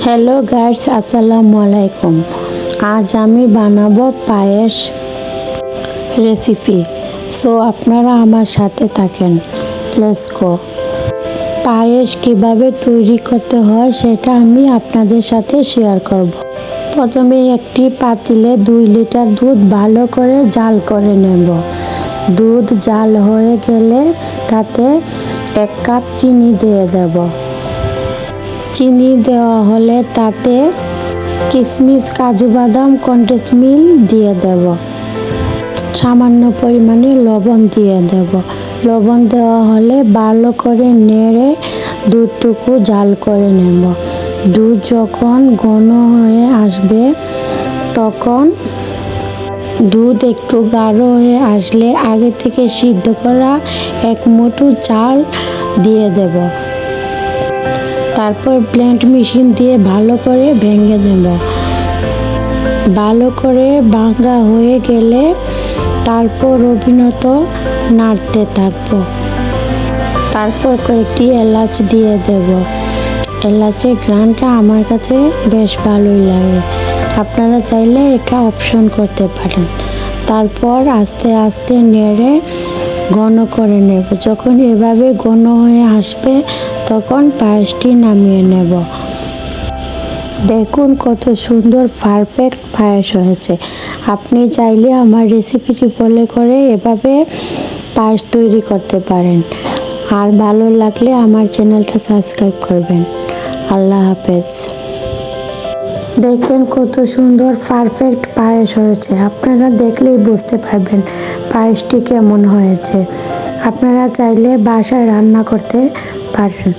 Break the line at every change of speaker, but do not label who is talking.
Hello guys, আসসালামু আলাইকুম। আজ আমি বানাবো পায়েস রেসিপি। সো আপনারা আমার সাথে থাকেন। Let's go. পায়েস কিভাবে তৈরি করতে হয় সেটা আমি আপনাদের সাথে শেয়ার করব। প্রথমে একটি পাতিলে 2 লিটার দুধ ভালো করে জাল করে নেব। দুধ জাল হয়ে গেলে তাতে 1 কাপ চিনি দিয়ে দেব। চিনি দেওয়া হলে তাতে কিশমিশ, কাজু বাদাম, কন্ডেন্স মিল্ক দিয়ে দেব। সামান্য পরিমাণে লবণ দিয়ে দেব। লবণ দেওয়া হলে ভালো করে নেড়ে দুধটুকু জাল করে নেব। দুধ যখন ঘন হয়ে আসবে তখন দুধ একটু গাঢ় হয়ে আসলে আগে থেকে সিদ্ধ করা 1 মুঠো চাল দিয়ে দেব। তারপর ব্লেন্ড মেশিন দিয়ে ভালো করে ভেঙে নেব। ভালো করে ভাঙা হয়ে গেলে তারপর অবিরত নাড়তে থাকবো। তারপর কয়েকটি এলাচ দিয়ে দেব। এলাচের ঘ্রাণটা আমার কাছে বেশ ভালোই লাগে। আপনারা চাইলে এটা অপশন করতে পারেন। তারপর আস্তে আস্তে নেড়ে ঘন করে নেব। যখন এভাবে ঘন হয়ে আসবে তখন পায়েসটি নামিয়ে নেব। দেখুন কত সুন্দর পারফেক্ট পায়েস হয়েছে। আপনি চাইলে আমার রেসিপিটি ফলো করে এভাবে পায়েস তৈরি করতে পারেন। আর ভালো লাগলে আমার চ্যানেলটা সাবস্ক্রাইব করবেন। আল্লাহ হাফেজ। দেখেন কত সুন্দর পারফেক্ট পায়েস হয়েছে। আপনারা দেখলেই বুঝতে পারবেন পায়েসটি কেমন হয়েছে। আপনারা চাইলে বাসায় রান্না করতে পারেন।